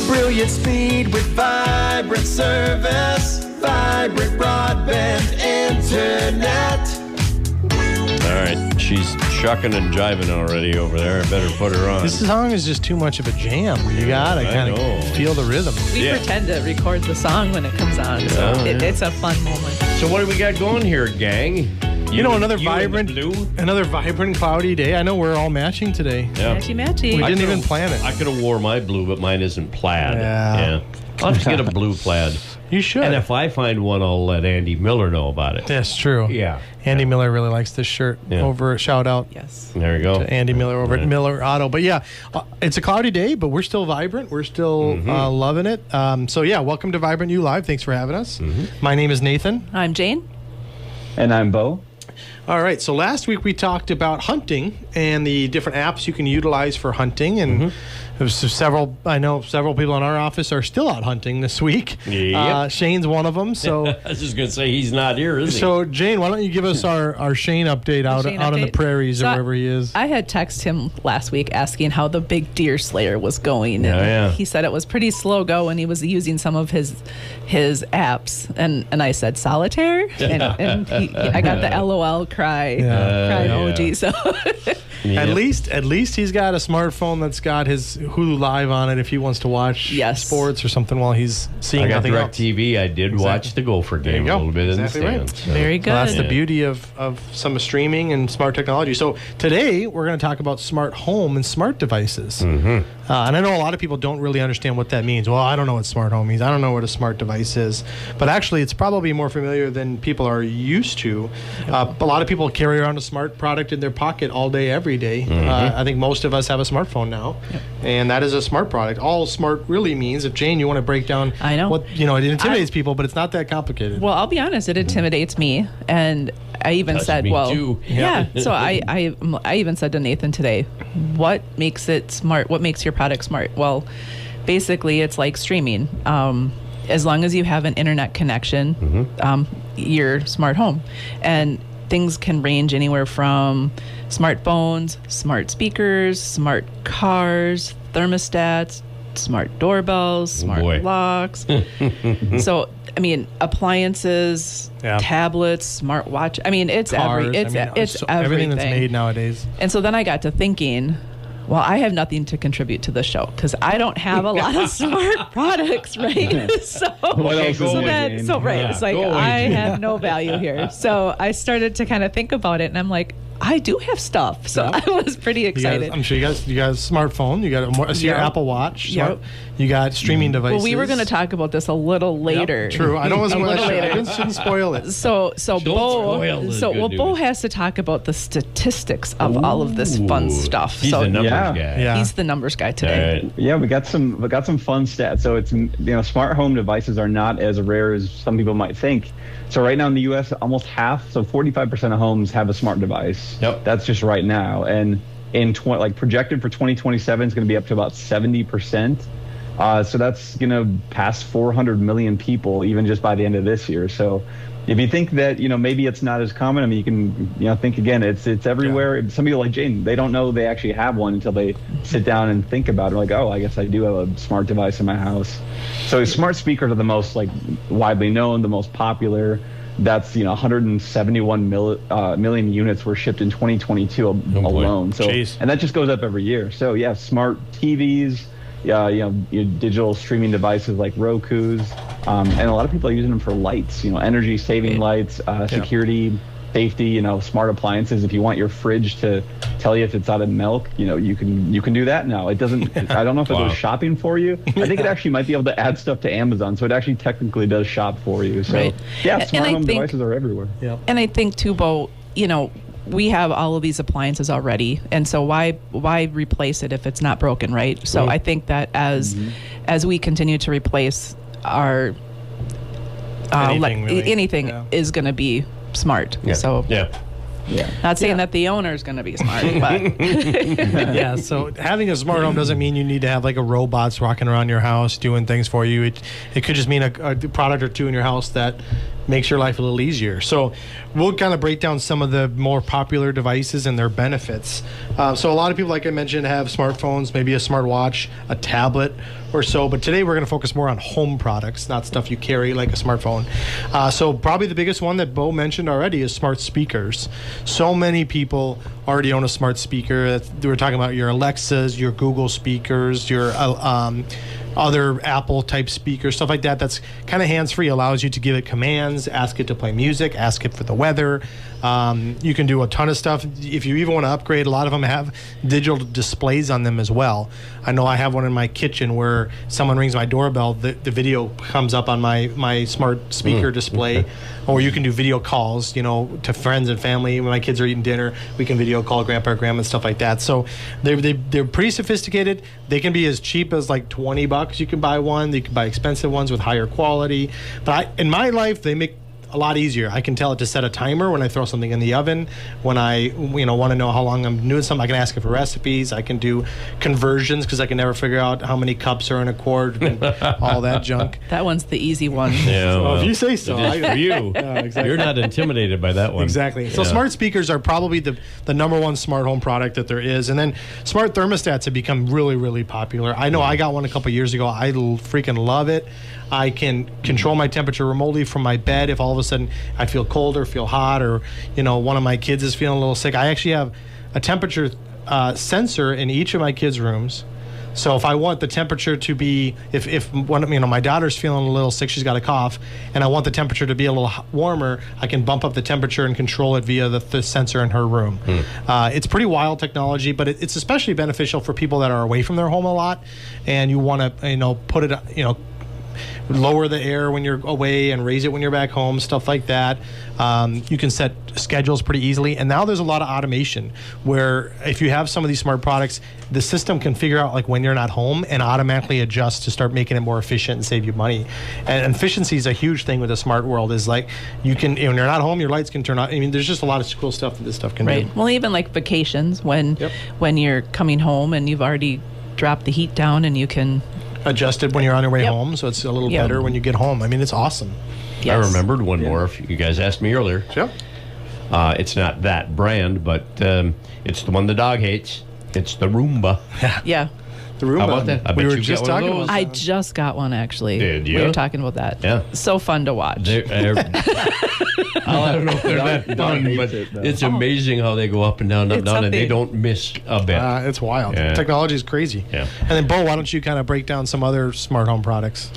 Brilliant speed with vibrant service. Vibrant broadband internet. All right, she's shucking and jiving already over there. I better put her on. This song is just too much of a jam. You gotta kind of feel the rhythm. We pretend to record the song when it comes on, so it's a fun moment. So what do we got going here, gang? Another vibrant, cloudy day. I know we're all matching today. Yeah. Matchy. We didn't even plan it. I could have wore my blue, but mine isn't plaid. Yeah. I'll just get a blue plaid. You should. And if I find one, I'll let Andy Miller know about it. That's true. Yeah. Andy Miller really likes this shirt. Over shout out. Yes. There you go. To Andy Miller over at Miller Auto. But yeah, it's a cloudy day, but we're still vibrant. We're still loving it. So yeah, welcome to Vibrant U Live. Thanks for having us. My name is Nathan. I'm Jane. And I'm Bo. All right, so last week we talked about hunting and the different apps you can utilize for hunting, and there's I know several people in our office are still out hunting this week. Yep. Shane's one of them. So I was just going to say he's not here, is he? So Jane, why don't you give us our Shane update out on the prairies or wherever he is? I had texted him last week asking how the big deer slayer was going. And he said it was pretty slow go, and he was using some of his apps. And I said solitaire, and I got the LOL cry emoji. So at least he's got a smartphone that's got his Hulu Live on it if he wants to watch sports or something while he's seeing nothing else. DirecTV. I did watch the Gopher game a little bit in the stands. Right. So. Very good. Well, that's the beauty of some streaming and smart technology. So today we're going to talk about smart home and smart devices. And I know a lot of people don't really understand what that means. Well, I don't know what smart home means. I don't know what a smart device is. But actually, it's probably more familiar than people are used to. A lot of people carry around a smart product in their pocket all day, every day. I think most of us have a smartphone now. And that is a smart product. All smart really means, if Jane, you want to break down what, it intimidates people, but it's not that complicated. Well, I'll be honest, it intimidates me. And I even said, too. So I even said to Nathan today, what makes it smart? What makes your product smart? Well, basically, it's like streaming. As long as you have an internet connection, your smart home. And things can range anywhere from smartphones, smart speakers, smart cars, thermostats, smart doorbells, smart locks. So, I mean, appliances, tablets, smart watch. I mean, it's cars, it's everything. Everything that's made nowadays. And so then I got to thinking, well, I have nothing to contribute to the show because I don't have a lot of smart products, right? It's like I have no value here. So I started to kind of think about it, and I'm like, I do have stuff, so I was pretty excited. I'm sure you got a smartphone, you got your Apple Watch, you got streaming devices. Well, we were going to talk about this a little later. True, I don't want to shouldn't spoil it. So Bo has to talk about the statistics of all of this fun stuff. He's the numbers guy. He's the numbers guy today. Yeah, we got some fun stats. So it's smart home devices are not as rare as some people might think. So right now in the U.S., almost half, so 45% of homes have a smart device. Yep. That's just right now. And projected for 2027, it's going to be up to about 70%. So that's going to pass 400 million people even just by the end of this year. So if you think that, maybe it's not as common, I mean, you can, think again, it's everywhere. Yeah. Some people like Jane, they don't know they actually have one until they sit down and think about it. Like, oh, I guess I do have a smart device in my house. So smart speakers are the most widely known, the most popular. That's 171 million units were shipped in 2022 alone. So and that just goes up every year. So yeah, smart TVs. Your digital streaming devices like Roku's, and a lot of people are using them for lights, energy saving lights, security, safety, smart appliances. If you want your fridge to tell you if it's out of milk, you can do that now. It doesn't, I don't know if it does shopping for you. I think it actually might be able to add stuff to Amazon. So it actually technically does shop for you. So smart home devices are everywhere. Yeah. And I think too, Bo, we have all of these appliances already, and so why replace it if it's not broken, right? So I think that as we continue to replace our anything is going to be smart. So not saying that the owner is going to be smart, but so having a smart home doesn't mean you need to have like a robots walking around your house doing things for you. It could just mean a product or two in your house that makes your life a little easier. So we'll kind of break down some of the more popular devices and their benefits. So a lot of people, like I mentioned, have smartphones, maybe a smartwatch, a tablet or so. But today we're going to focus more on home products, not stuff you carry like a smartphone. So probably the biggest one that Bo mentioned already is smart speakers. So many people already own a smart speaker. We're talking about your Alexas, your Google speakers, your other Apple type speakers, stuff like that. That's kind of hands-free, allows you to give it commands, ask it to play music, ask it for the weather. You can do a ton of stuff. If you even want to upgrade, a lot of them have digital displays on them as well. I know I have one in my kitchen where someone rings my doorbell, the video comes up on my smart speaker display. Or you can do video calls, to friends and family. When my kids are eating dinner, we can video call grandpa or grandma and stuff like that. So they're pretty sophisticated. They can be as cheap as like $20. You can buy one. You can buy expensive ones with higher quality. But in my life, they make a lot easier. I can tell it to set a timer when I throw something in the oven. When I want to know how long I'm doing something, I can ask it for recipes. I can do conversions because I can never figure out how many cups are in a quart and all that junk. That one's the easy one. Yeah, Well, if you say so. it is for you. Yeah, exactly. You're not intimidated by that one. Exactly. So Yeah. smart speakers are probably the number one smart home product that there is. And then smart thermostats have become really, really popular. I know I got one a couple years ago. I freaking love it. I can control my temperature remotely from my bed. If all of a sudden I feel cold or feel hot, or one of my kids is feeling a little sick, I actually have a temperature sensor in each of my kids' rooms. So if I want the temperature to be, if one, my daughter's feeling a little sick, she's got a cough, and I want the temperature to be a little warmer, I can bump up the temperature and control it via the sensor in her room. It's pretty wild technology, but it's especially beneficial for people that are away from their home a lot, and you want to, put it, lower the air when you're away and raise it when you're back home, stuff like that. You can set schedules pretty easily. And now there's a lot of automation where if you have some of these smart products, the system can figure out like when you're not home and automatically adjust to start making it more efficient and save you money. And efficiency is a huge thing with the smart world, is like you can, when you're not home, your lights can turn on. There's just a lot of cool stuff that this stuff can Right. do. Well, even like vacations when you're coming home and you've already dropped the heat down and you can Adjusted when you're on your way Yep. home, so it's a little Yep. better when you get home. It's awesome. I remembered one more. If you guys asked me earlier. Sure. It's not that brand, but it's the one the dog hates. It's the Roomba. Yeah. The Roomba. How about that? I we bet were you just got one of talking those. about I that. just got one actually. Did you? We were talking about that. Yeah. So fun to watch. I don't know if they're that Dog fun, hates but it, though. it's amazing how they go up and down, up and It's down, and they something. don't miss a bit. It's wild. Yeah. Technology is crazy. Yeah. And then, Bo, why don't you kind of break down some other smart home products?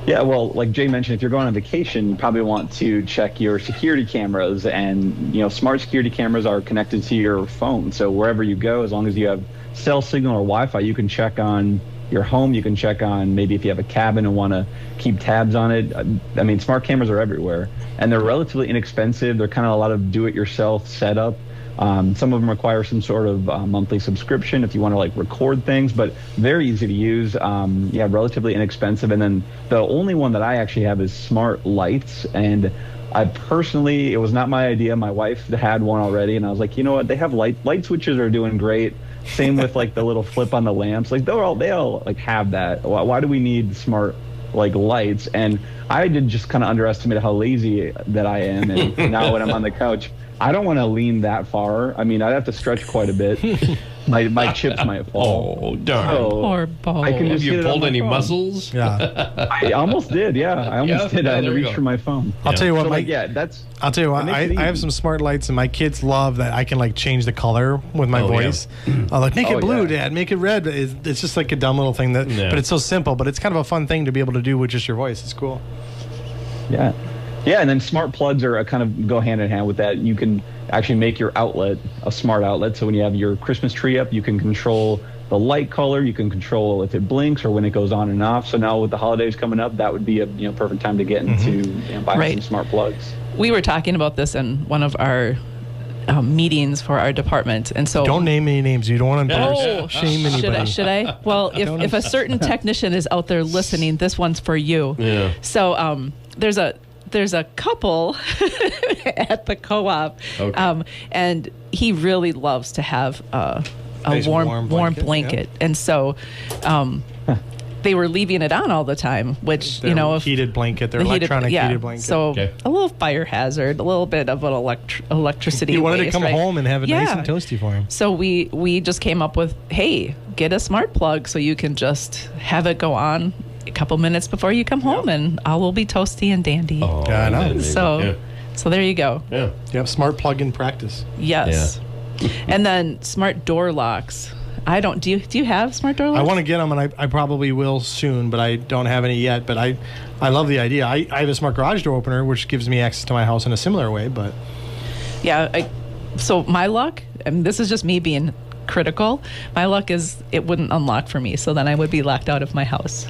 Yeah, well, like Jay mentioned, if you're going on vacation, you probably want to check your security cameras, and smart security cameras are connected to your phone. So wherever you go, as long as you have cell signal or Wi-Fi, you can check on your home. You can check on maybe if you have a cabin and want to keep tabs on it. Smart cameras are everywhere, and they're relatively inexpensive. They're kind of a lot of do-it-yourself setup. Some of them require some sort of monthly subscription if you want to record things, but very easy to use. Relatively inexpensive. And then the only one that I actually have is smart lights. And I personally, it was not my idea. My wife had one already, and I was like, you know what? They have light switches are doing great. Same with the little flip on the lamps. They all have that. Why do we need smart lights? And I did just kind of underestimate how lazy that I am. And now when I'm on the couch, I don't want to lean that far. I'd have to stretch quite a bit. My chips might fall. Oh, darn. So Poor Bo. I can Have just you hit it on pulled my any phone. muscles? Yeah. I almost did. Yeah, I almost did. I had to there you reach go. for my phone. I'll tell you what, So Mike. that's. I'll tell you what, It makes it I have easy. some smart lights, and my kids love that I can change the color with my Oh, yeah. voice. I'm like, make it Oh, blue, yeah. Dad, make it red. It's just like a dumb little thing but it's so simple, but it's kind of a fun thing to be able to do with just your voice. It's cool. Yeah. Yeah, and then smart plugs are kind of go hand in hand with that. You can actually make your outlet a smart outlet. So when you have your Christmas tree up, you can control the light color. You can control if it blinks or when it goes on and off. So now with the holidays coming up, that would be a perfect time to get into buying Right. some smart plugs. We were talking about this in one of our meetings for our department, and so Don't name any names. You don't want to Oh, shame anybody. Should I? Well, if a certain technician is out there listening, this one's for you. Yeah. So there's a couple at the co-op, Okay. and he really loves to have a Nice warm warm warm blanket, blanket, and so they were leaving it on all the time, which, you know, if heated blanket, their the heated- electronic yeah, heated blanket. So Okay. a little fire hazard, a little bit of an electricity. you wanted to waste, come right? home and have it nice Yeah. and toasty for him. So we just came up with, hey, get a smart plug so you can just have it go on a couple minutes before you come home, and all will be toasty and dandy. Oh, Yeah, I know. and then So maybe- so there you go. yeah. Yep, smart plug in practice. Yes. And then smart door locks. I don't. Do you have smart door locks? I want to get them, and I probably will soon, but I don't have any yet. But I love the idea. I have a smart garage door opener, which gives me access to my house in a similar way. But Yeah. So my luck, and this is just me being critical. My luck is it wouldn't unlock for me, so then I would be locked out of my house.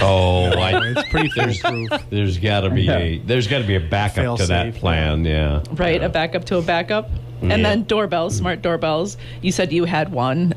Oh, it's pretty foolproof. there's got to be a backup to that Fail-safe. plan. Yeah. Right, a backup to a backup. And Yeah. then doorbells, smart doorbells. You said you had one.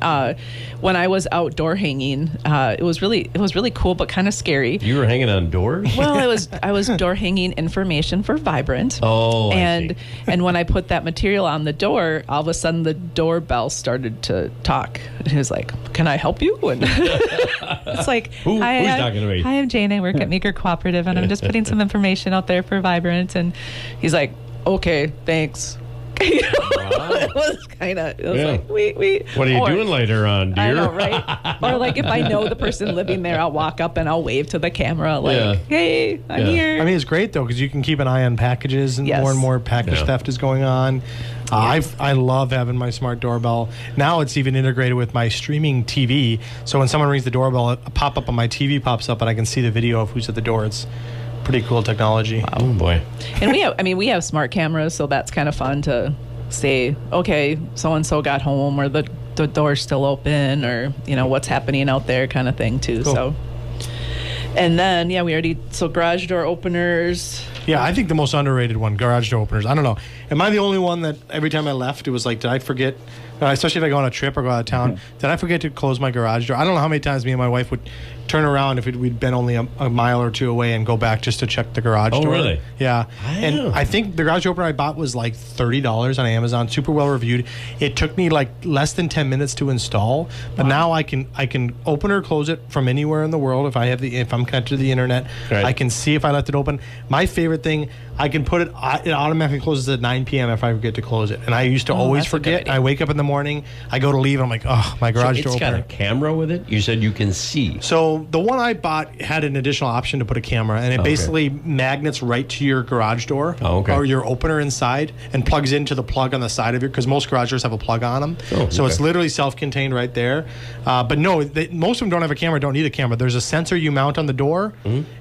When I was outdoor hanging, it was really cool, but kind of scary. You were hanging on doors. Well, I was door hanging information for Vibrant. Oh, I and see. and when I put that material on the door, all of a sudden the doorbell started to talk. It was like, "Can I help you?" And it's like, Who's talking to me?" Hi, I'm Jane. I work at Maker Cooperative, and I'm just putting some information out there for Vibrant. And he's like, "Okay, thanks." It was kind of. It was Yeah. like, we. What are you or- doing later on, dear? I know, right? Or like if I know the person living there, I'll walk up and I'll wave to the camera, like, Yeah. "Hey, I'm Yeah. here." I mean, it's great though because you can keep an eye on packages, and Yes. more package Yeah. theft is going on. I love having my smart doorbell. Now it's even integrated with my streaming TV. So when someone rings the doorbell, a pop up on my TV pops up, and I can see the video of who's at the door. It's pretty cool technology. Oh boy. And we have smart cameras, so that's kind of fun to say, okay, so and so got home, or the door's still open, or what's happening out there, kind of thing too. Cool. So, and then garage door openers. Yeah, I think the most underrated one, garage door openers. I don't know. Am I the only one that every time I left, it was like, did I forget? Especially if I go on a trip or go out of town, did I forget to close my garage door? I don't know how many times me and my wife would turn around if we'd been only a mile or two away and go back just to check the garage Oh, door. really? Yeah. Wow. And I think the garage opener I bought was like $30 on Amazon, super well reviewed. It took me like less than 10 minutes to install, but now I can open or close it from anywhere in the world if I'm connected to the internet. Right. I can see if I left it open. My favorite thing, I can put it automatically closes at 9 p.m. if I forget to close it. And I used to always that's a good forget. idea. I wake up in the morning, I go to leave, and I'm like, oh, my garage door It's got opener. a camera with it. You said you can see. So the one I bought had an additional option to put a camera, and it basically magnets right to your garage door or your opener inside, and plugs into the plug on the side of your. Because most garage doors have a plug on them, so it's literally self-contained right there. But no, most of them don't have a camera. Don't need a camera. There's a sensor you mount on the door,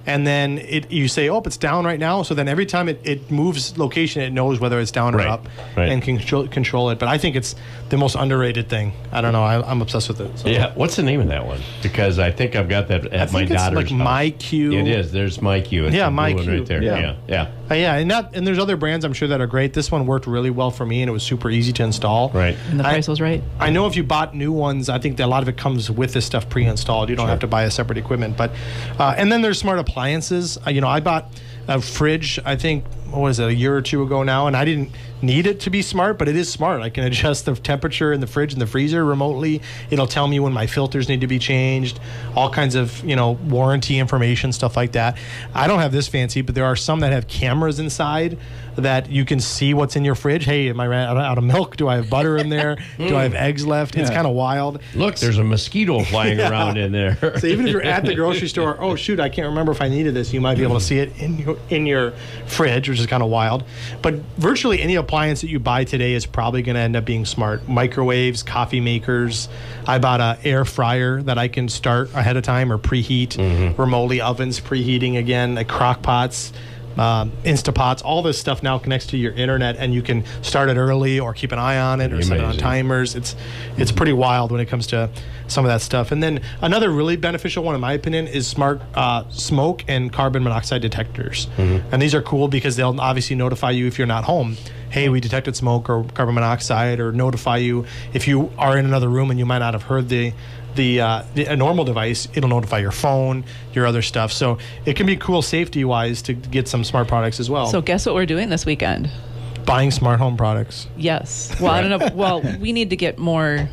and then you say, "Oh, it's down right now." So then every time it moves location, it knows whether it's down or up, and can control it. But I think it's the most underrated thing. I don't know. I'm obsessed with it. So. Yeah. What's the name of that one? Because I think I've got that at my daughter's like house. MyQ. It is. There's MyQ. It's Yeah, the blue one MyQ. right there. Yeah. Yeah. And there's other brands I'm sure that are great. This one worked really well for me, and it was super easy to install. Right. And the price was right. I know if you bought new ones, I think that a lot of it comes with this stuff pre-installed. You don't have to buy a separate equipment. But and then there's smart appliances. I bought a fridge, I think, what was it, a year or two ago now, and I didn't need it to be smart, but it is smart. I can adjust the temperature in the fridge and the freezer remotely. It'll tell me when my filters need to be changed, all kinds of, warranty information, stuff like that. I don't have this fancy, but there are some that have cameras inside that you can see what's in your fridge. Hey, am I ran out of milk? Do I have butter in there? Do I have eggs left? It's kind of wild. Look, there's a mosquito flying around in there. So even if you're at the grocery store, oh shoot, I can't remember if I needed this, you might be able to see it in your fridge, which is kind of wild. But virtually any appliance that you buy today is probably going to end up being smart. Microwaves, coffee makers. I bought an air fryer that I can start ahead of time or preheat remotely. Ovens preheating again, like crock pots. Instapots, all this stuff now connects to your internet, and you can start it early or keep an eye on it or set it on Amazing. timers. It's pretty wild when it comes to some of that stuff. And then another really beneficial one, in my opinion, is smart smoke and carbon monoxide detectors. And these are cool because they'll obviously notify you if you're not home. Hey, we detected smoke or carbon monoxide, or notify you if you are in another room and you might not have heard a normal device. It'll notify your phone, your other stuff. So it can be cool safety-wise to get some smart products as well. So guess what we're doing this weekend? Buying smart home products. Yes. Well, I don't know. Well, we need to get more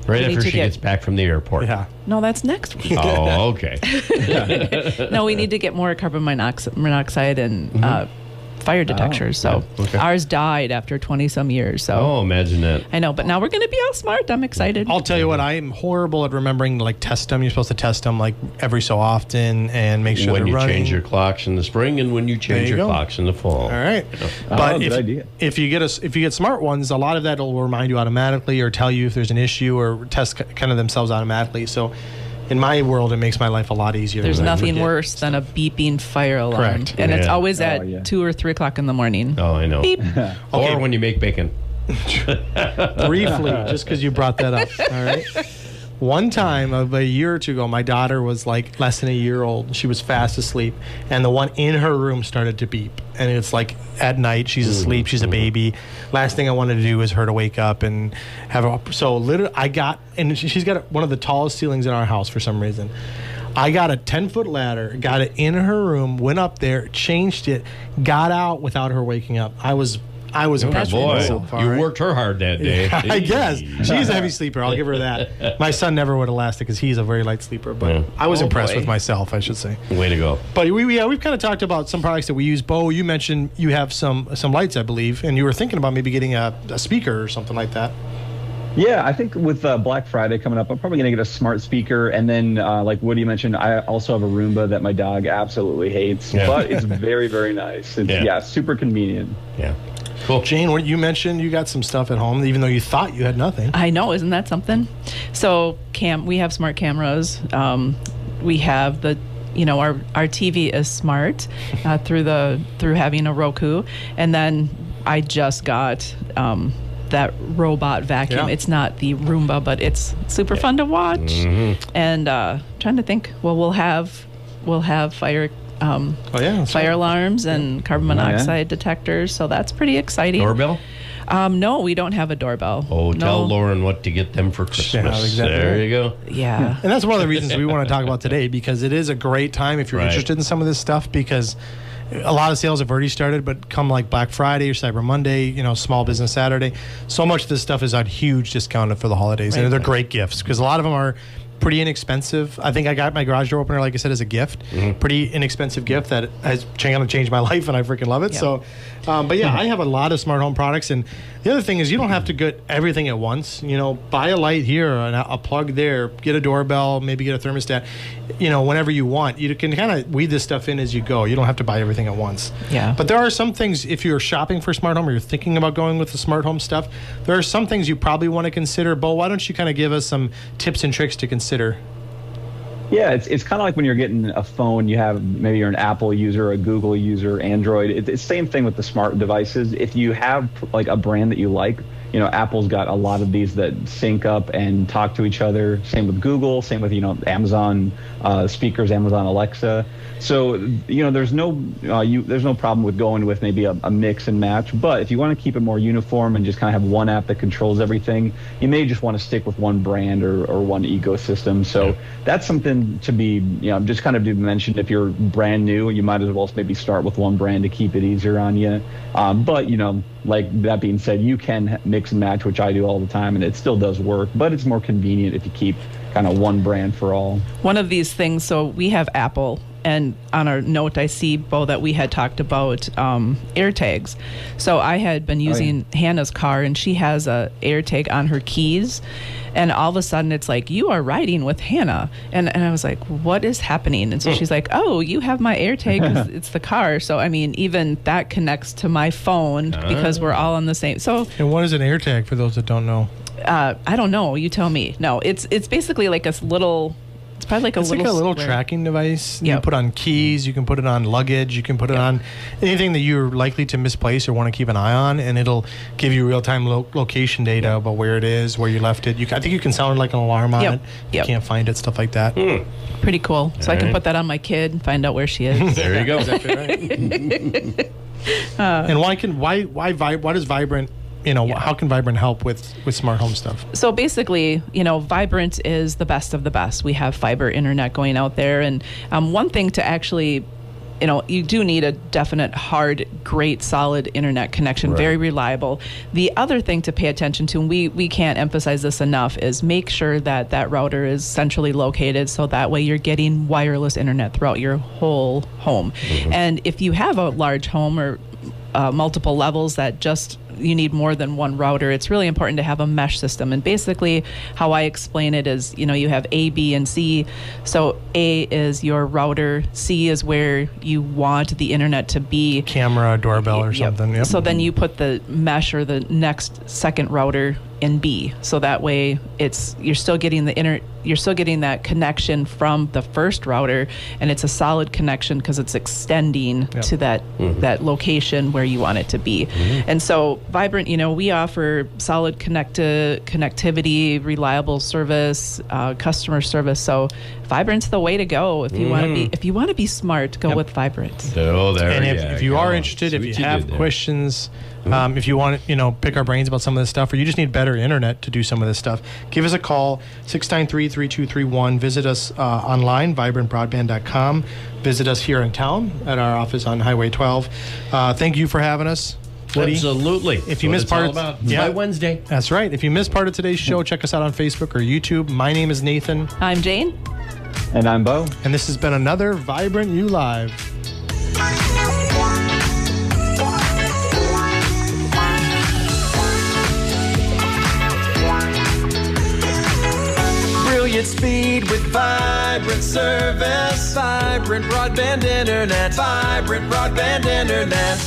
Right we need after to she gets back from the airport. Yeah. No, that's next week. Oh, okay. No, we need to get more carbon monoxide and fire detectors. So okay. ours died after 20 some years. So Oh, imagine that. I know, but now we're going to be all smart. I'm excited. I'll tell you what, I am horrible at remembering to like test them. You're supposed to test them like every so often and make sure When they're you running. change your clocks in the spring and when you change you your go. clocks in the fall. All right, Oh, but good idea. if you get smart ones, a lot of that will remind you automatically or tell you if there's an issue or test kind of themselves automatically. So, in my world, it makes my life a lot easier. There's than I nothing forget. worse than a beeping fire alarm. Correct. And it's Yeah. always Oh, at yeah. 2 or 3 o'clock in the morning. Oh, I know. Beep. Okay. Or when you make bacon. Briefly, just because you brought that up. All right. One time, a year or two ago, my daughter was like less than a year old. She was fast asleep, and the one in her room started to beep. And it's like at night, she's asleep, she's a baby. Last thing I wanted to do is her to wake up and have her. So literally, I got, and she's got one of the tallest ceilings in our house for some reason. I got a 10-foot ladder, got it in her room, went up there, changed it, got out without her waking up. I was impressed with Boy, myself. all you right? worked her hard that day. I guess she's a heavy sleeper. I'll give her that. My son never would have lasted because he's a very light sleeper. But Yeah. I was Oh, impressed boy. with myself, I should say. Way to go. But we've kind of talked about some products that we use. Bo, you mentioned you have some lights, I believe, and you were thinking about maybe getting a speaker or something like that. Yeah, I think with Black Friday coming up, I'm probably going to get a smart speaker. And then, like Woody mentioned, I also have a Roomba that my dog absolutely hates, Yeah. but it's very, very nice. It's, Yeah. super convenient. Yeah. Cool. Jane, what you mentioned, you got some stuff at home, even though you thought you had nothing. I know, isn't that something? So we have smart cameras. We have our TV is smart through having a Roku, and then I just got that robot vacuum. Yeah. It's not the Roomba, but it's super fun to watch. Mm-hmm. And trying to think. Well, we'll have fire. Oh yeah, that's Fire right. alarms and carbon yeah. monoxide detectors, so that's pretty exciting. Doorbell? No, we don't have a doorbell. Oh, tell No. Lauren what to get them for Christmas. exactly There right. you go. Yeah. And that's one of the reasons we want to talk about today, because it is a great time if you're Right. interested in some of this stuff, because a lot of sales have already started, but come like Black Friday or Cyber Monday, Small Business Saturday, so much of this stuff is on huge discounted for the holidays. And they're great gifts because a lot of them are pretty inexpensive. I think I got my garage door opener, like I said, as a gift. Pretty inexpensive gift that has going to change my life, and I freaking love it. Yeah. So, but yeah, I have a lot of smart home products. And the other thing is you don't have to get everything at once. Buy a light here, a plug there, get a doorbell, maybe get a thermostat, whenever you want. You can kind of weed this stuff in as you go. You don't have to buy everything at once. Yeah. But there are some things, if you're shopping for smart home or you're thinking about going with the smart home stuff, there are some things you probably want to consider. Bo, why don't you kind of give us some tips and tricks to consider? Yeah, it's kind of like when you're getting a phone, maybe you're an Apple user, a Google user, Android. It's the same thing with the smart devices. If you have like a brand that you like, Apple's got a lot of these that sync up and talk to each other. Same with Google, same with, Amazon speakers, Amazon Alexa. So, there's no problem with going with maybe a mix and match. But if you want to keep it more uniform and just kind of have one app that controls everything, you may just want to stick with one brand or one ecosystem. So that's something to be, just kind of to mention. If you're brand new, you might as well maybe start with one brand to keep it easier on you. But, like that being said, you can mix and match, which I do all the time, and it still does work. But it's more convenient if you keep kind of one brand for all. One of these things, so we have Apple, and on our note, I see, Bo, that we had talked about AirTags. So I had been using Hannah's car, and she has a AirTag on her keys, and all of a sudden it's like, you are riding with Hannah. And I was like, what is happening? And so she's like, oh, you have my AirTag 'cause it's the car. So, I mean, even that connects to my phone because we're all on the same. So And what is an AirTag for those that don't know? I don't know. You tell me. No, it's basically like a little. It's probably like It's like a little square. tracking device. You Yep. can put on keys, you can put it on luggage, you can put it on anything that you're likely to misplace or want to keep an eye on, and it'll give you real-time location data about where it is, where you left it. I think you can sound like an alarm on Yep. it. If Yep. you can't find it, stuff like that. Pretty cool. So I can Alright. put that on my kid and find out where she is. There you go. And why does Vibrant, how can Vibrant help with smart home stuff? So basically, Vibrant is the best of the best. We have fiber internet going out there. And one thing to actually you do need a definite, hard, great, solid internet connection, Right. very reliable. The other thing to pay attention to, and we can't emphasize this enough, is make sure that that router is centrally located so that way you're getting wireless internet throughout your whole home. And if you have a large home or multiple levels that just you need more than one router, it's really important to have a mesh system. And basically how I explain it is, you have A, B, and C. So A is your router, C is where you want the internet to be. Camera, doorbell, or Yep. something. Yep. So then you put the mesh or the next second router in B. So that way you're still getting that connection from the first router, and it's a solid connection because it's extending Yep. to that location where you want it to be. And so Vibrant, we offer solid connectivity, reliable service, customer service. So Vibrant's the way to go if you want to be smart. Go with Vibrant. Oh, there And you if you go. are interested, See if what you did have there. questions, if you want to, pick our brains about some of this stuff, or you just need better internet to do some of this stuff, give us a call, 693-3231. Visit us online, vibrantbroadband.com. Visit us here in town at our office on Highway 12. Thank you for having us. Woody. Absolutely. If you That's missed what part it's all about. yeah. By Wednesday. That's right. If you missed part of today's show, check us out on Facebook or YouTube. My name is Nathan, I'm Jane. And I'm Bo. and this has been another Vibrant U Live. Brilliant speed with vibrant service. Vibrant broadband internet. Vibrant broadband internet.